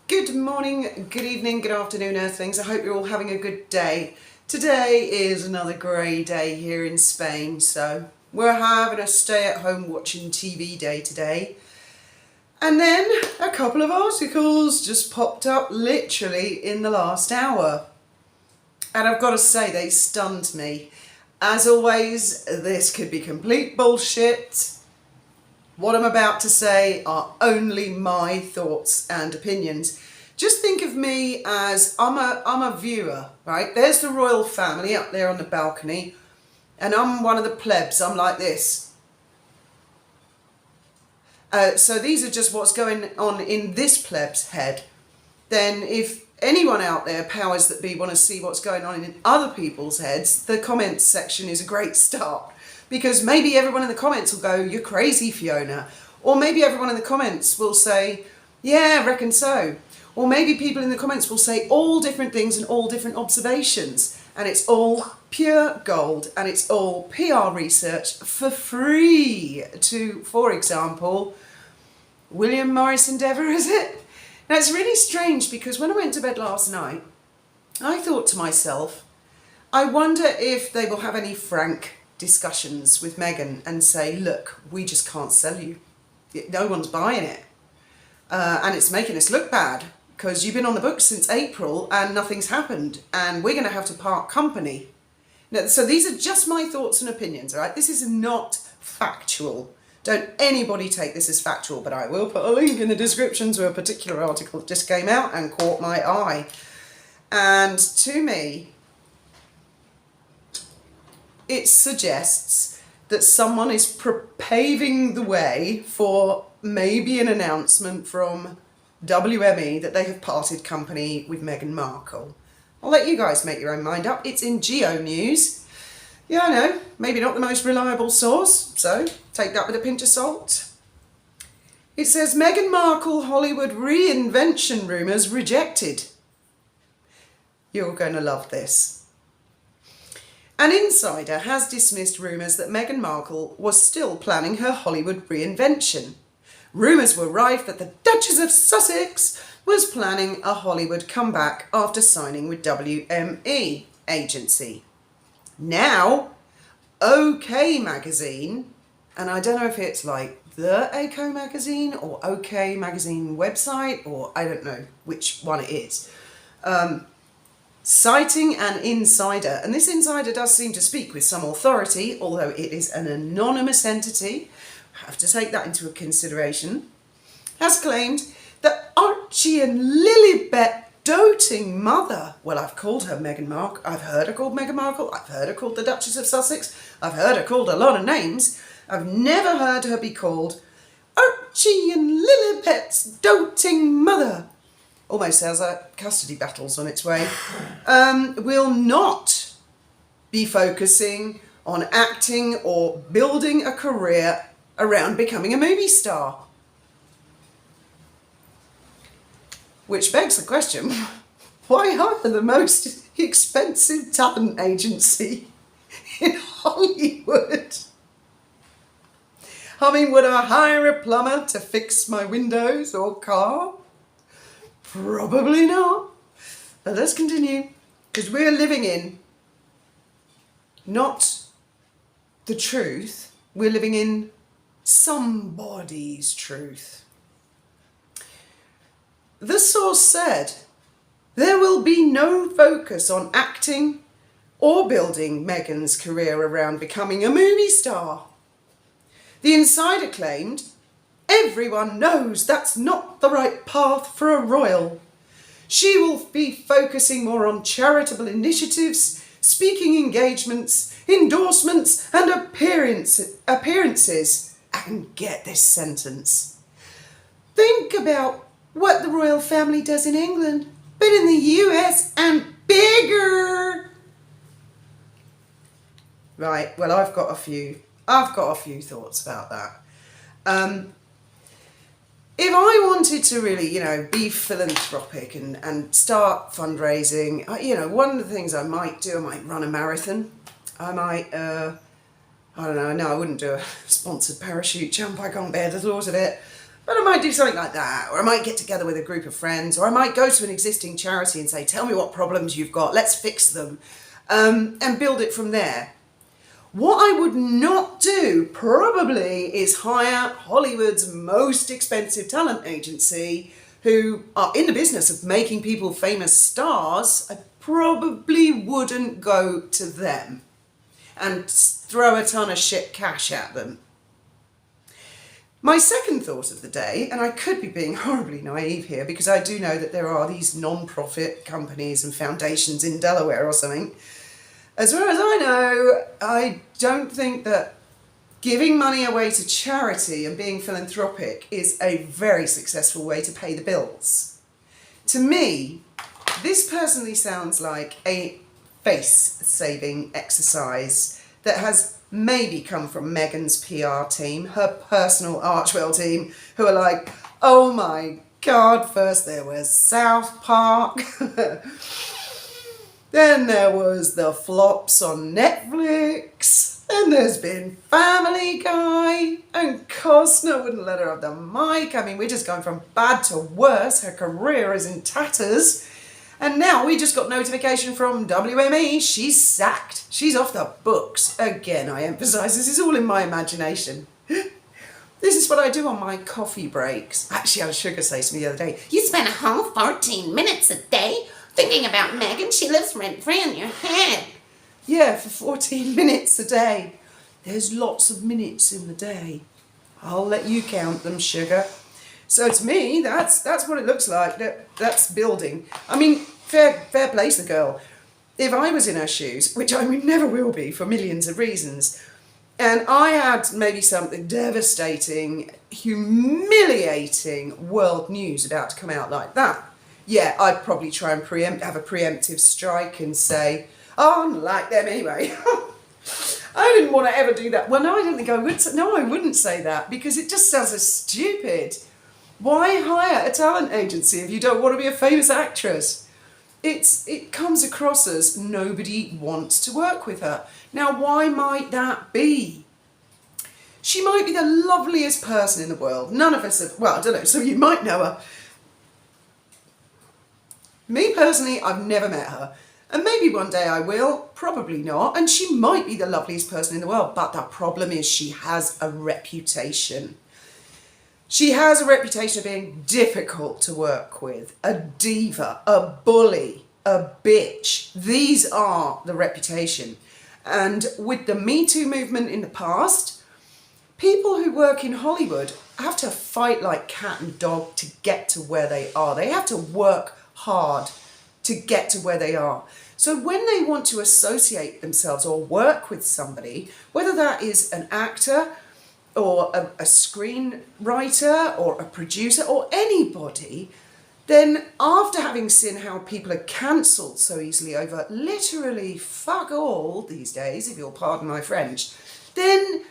Good morning, good evening, good afternoon, Earthlings. I hope you're all having a good day. Today is another grey day here in Spain, so we're having a stay-at-home watching TV day today. And then a couple of articles just popped up literally in the last hour. And I've got to say, they stunned me. As always, this could be complete bullshit. What I'm about to say are only my thoughts and opinions. Just think of me as I'm a viewer, right? There's the royal family up there on the balcony, and I'm one of the plebs. I'm like this. So these are just what's going on in this pleb's head. Then if anyone out there, powers that be, want to see what's going on in other people's heads, the comments section is a great start. Because maybe everyone in the comments will go, "You're crazy, Fiona." Or maybe everyone in the comments will say, "Yeah, I reckon so." Or maybe people in the comments will say all different things and all different observations. And it's all pure gold and it's all PR research for free to, for example, William Morris Endeavour, is it? Now it's really strange because when I went to bed last night, I thought to myself, I wonder if they will have any frank discussions with Meghan and say, "Look, we just can't sell you. No one's buying it. And it's making us look bad because you've been on the books since April and nothing's happened and we're going to have to part company." Now, so these are just my thoughts and opinions, all right? This is not factual. Don't anybody take this as factual, but I will put a link in the description to a particular article that just came out and caught my eye. And to me, it suggests that someone is paving the way for maybe an announcement from WME that they have parted company with Meghan Markle. I'll let you guys make your own mind up. It's in Geo News. Yeah, I know, maybe not the most reliable source, so take that with a pinch of salt. It says, Meghan Markle Hollywood reinvention rumours rejected. You're going to love this. An insider has dismissed rumours that Meghan Markle was still planning her Hollywood reinvention. Rumours were rife that the Duchess of Sussex was planning a Hollywood comeback after signing with WME agency. Now, OK Magazine, and I don't know if it's like the OK Magazine or OK Magazine website, or I don't know which one it is, citing an insider, and this insider does seem to speak with some authority, although it is an anonymous entity, have to take that into consideration, has claimed that Archie and Lilibet doting mother, well, I've called her Meghan Markle, I've heard her called Meghan Markle, I've heard her called the Duchess of Sussex, I've heard her called a lot of names, I've never heard her be called Archie and Lilibet's doting mother. Almost sounds like custody battles on its way, will not be focusing on acting or building a career around becoming a movie star. Which begs the question, why hire the most expensive talent agency in Hollywood? I mean, would I hire a plumber to fix my windows or car? Probably not. But let's continue, because we're living in not the truth, we're living in somebody's truth. The source said, there will be no focus on acting or building Meghan's career around becoming a movie star. The insider claimed, everyone knows that's not the right path for a royal. She will be focusing more on charitable initiatives, speaking engagements, endorsements and appearances. And get this sentence. Think about what the royal family does in England, but in the US and bigger. Right, well, I've got a few thoughts about that. If I wanted to really, be philanthropic and start fundraising, one of the things I might do, I might run a marathon. I might, I don't know, no, I wouldn't do a sponsored parachute jump. I can't bear the thought of it. But I might do something like that, or I might get together with a group of friends, or I might go to an existing charity and say, tell me what problems you've got, let's fix them, and build it from there. What I would not do, probably, is hire Hollywood's most expensive talent agency who are in the business of making people famous stars. I probably wouldn't go to them and throw a ton of shit cash at them. My second thought of the day, and I could be being horribly naive here because I do know that there are these non-profit companies and foundations in Delaware or something. As far as I know, I don't think that giving money away to charity and being philanthropic is a very successful way to pay the bills. To me, this personally sounds like a face-saving exercise that has maybe come from Meghan's PR team, her personal Archwell team, who are like, oh my God, first there was South Park, then there was the flops on Netflix, then there's been Family Guy, and Costner wouldn't let her have the mic. I mean, we're just going from bad to worse. Her career is in tatters. And now we just got notification from WME, she's sacked. She's off the books. Again, I emphasise, this is all in my imagination. This is what I do on my coffee breaks. Actually, I had Sugar say to me the other day, You spend a whole 14 minutes a day thinking about Meghan. She lives rent-free in your head. yeah, for 14 minutes a day. There's lots of minutes in the day. I'll let you count them, Sugar. So to me, that's what it looks like. That's building. I mean, fair play to the girl. If I was in her shoes, which I never will be for millions of reasons, and I had maybe something devastating, humiliating world news about to come out like that, yeah, I'd probably try and have a preemptive strike and say, oh, I'm like them anyway. I didn't want to ever do that. Well, no, I don't think I would. No, I wouldn't say that because it just sounds so stupid. Why hire a talent agency if you don't want to be a famous actress? It comes across as nobody wants to work with her. Now, why might that be? She might be the loveliest person in the world. None of us have, well, I don't know, some of you might know her. Me personally, I've never met her. And maybe one day I will, probably not. And she might be the loveliest person in the world. But the problem is she has a reputation. She has a reputation of being difficult to work with, a diva, a bully, a bitch. These are the reputation. And with the Me Too movement in the past, people who work in Hollywood have to fight like cat and dog to get to where they are. They have to work hard to get to where they are. So when they want to associate themselves or work with somebody, whether that is an actor, or a screenwriter or a producer or anybody, then after having seen how people are cancelled so easily over literally fuck all these days, if you'll pardon my French, then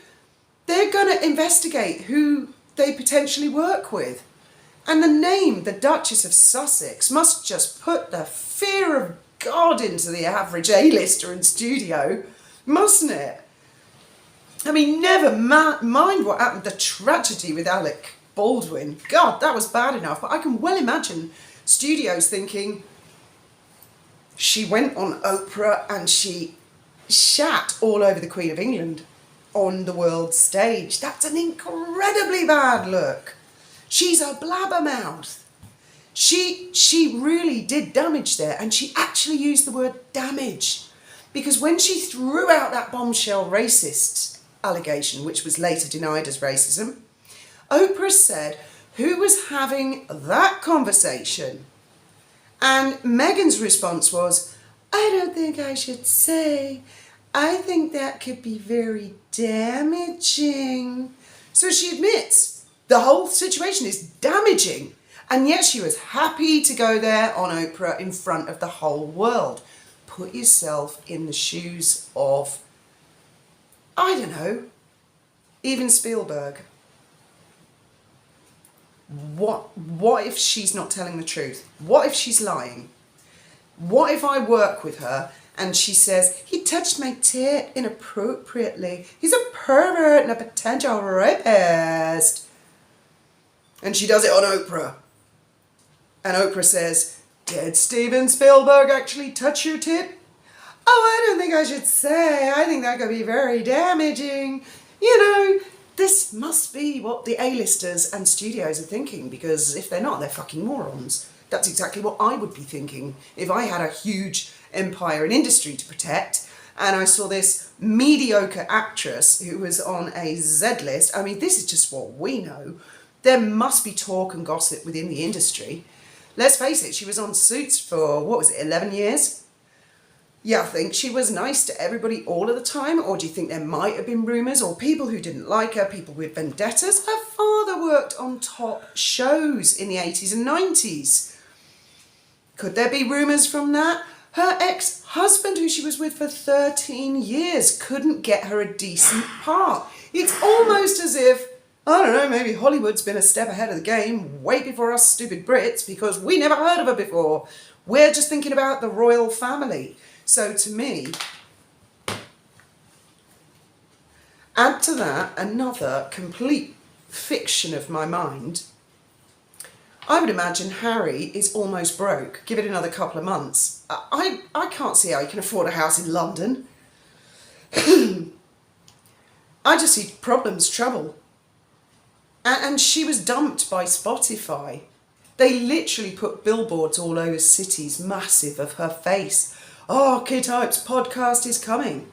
they're going to investigate who they potentially work with. And the name, the Duchess of Sussex, must just put the fear of God into the average A-lister in studio, mustn't it? I mean, never mind what happened, the tragedy with Alec Baldwin. God, that was bad enough. But I can well imagine studios thinking, she went on Oprah and she shat all over the Queen of England on the world stage. That's an incredibly bad look. She's a blabbermouth. She really did damage there, and she actually used the word damage. Because when she threw out that bombshell racist allegation, which was later denied as racism, Oprah said, who was having that conversation? And Meghan's response was, I don't think I should say. I think that could be very damaging. So she admits the whole situation is damaging. And yet she was happy to go there on Oprah in front of the whole world. Put yourself in the shoes of, I don't know, even Spielberg. What if she's not telling the truth? What if she's lying? What if I work with her and she says, he touched my tit inappropriately. He's a pervert and a potential rapist. And she does it on Oprah. And Oprah says, "Did Steven Spielberg actually touch your tit?" "Oh, I don't think I should say. I think that could be very damaging." You know, this must be what the A-listers and studios are thinking, because if they're not, they're fucking morons. That's exactly what I would be thinking if I had a huge empire and industry to protect and I saw this mediocre actress who was on a Z-list. I mean, this is just what we know. There must be talk and gossip within the industry. Let's face it, she was on Suits for, 11 years? Yeah, I think she was nice to everybody all of the time, or do you think there might have been rumours, or people who didn't like her, people with vendettas? Her father worked on top shows in the 80s and 90s. Could there be rumours from that? Her ex-husband, who she was with for 13 years, couldn't get her a decent part. It's almost as if, I don't know, maybe Hollywood's been a step ahead of the game way before us stupid Brits, because we never heard of her before. We're just thinking about the royal family. So to me, add to that another complete fiction of my mind. I would imagine Harry is almost broke. Give it another couple of months. I can't see how he can afford a house in London. I just see problems, trouble. And she was dumped by Spotify. They literally put billboards all over cities, massive, of her face. "Oh, Kit Hope's podcast is coming."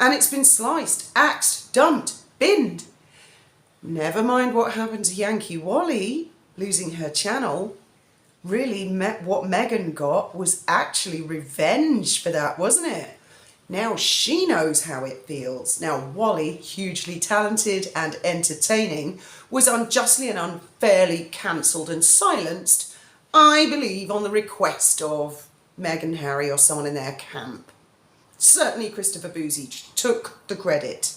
And it's been sliced, axed, dumped, binned. Never mind what happened to Yankee Wally, losing her channel. Really, what Meghan got was actually revenge for that, wasn't it? Now she knows how it feels. Now Wally, hugely talented and entertaining, was unjustly and unfairly cancelled and silenced, I believe, on the request of Meghan, Harry, or someone in their camp. Certainly Christopher Boozy took the credit.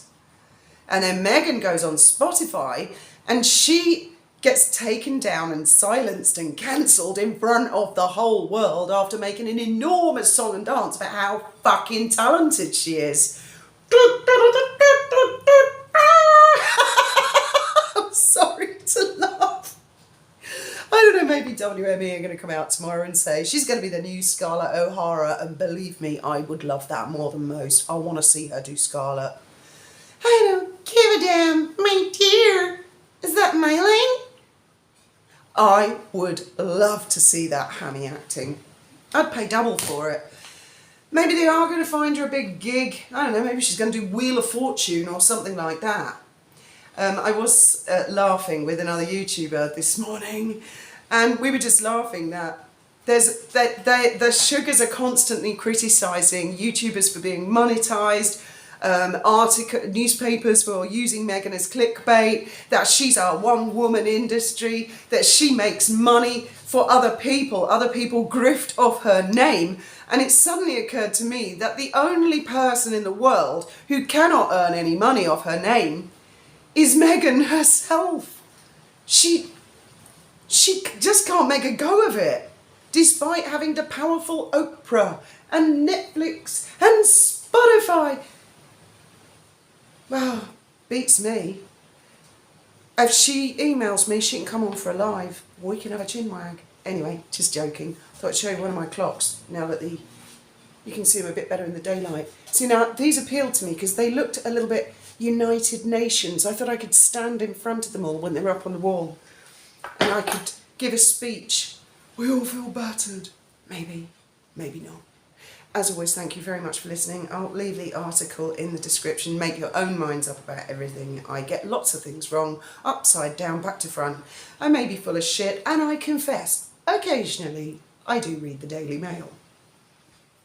And then Meghan goes on Spotify and she gets taken down and silenced and cancelled in front of the whole world after making an enormous song and dance about how fucking talented she is. I'm sorry to laugh. I don't know, maybe WME are going to come out tomorrow and say she's going to be the new Scarlett O'Hara, and believe me, I would love that more than most. I want to see her do Scarlett. I don't give a damn, my dear. Is that my line? I would love to see that hammy acting. I'd pay double for it. Maybe they are going to find her a big gig. I don't know, maybe she's going to do Wheel of Fortune or something like that. I was laughing with another YouTuber this morning, and we were just laughing that the sugars are constantly criticising YouTubers for being monetised, newspapers for using Meghan as clickbait, that she's a one-woman industry, that she makes money for other people grift off her name. And it suddenly occurred to me that the only person in the world who cannot earn any money off her name is Meghan herself. She just can't make a go of it, despite having the powerful Oprah and Netflix and Spotify. Well, beats me. If she emails me, she can come on for a live. We can have a chin wag. Anyway, just joking. Thought I'd show you one of my clocks now that you can see them a bit better in the daylight. See, now these appealed to me because they looked a little bit United Nations. I thought I could stand in front of them all when they were up on the wall and I could give a speech. We all feel battered. Maybe, maybe not. As always, thank you very much for listening. I'll leave the article in the description. Make your own minds up about everything. I get lots of things wrong, upside down, back to front. I may be full of shit, and I confess, occasionally I do read the Daily Mail.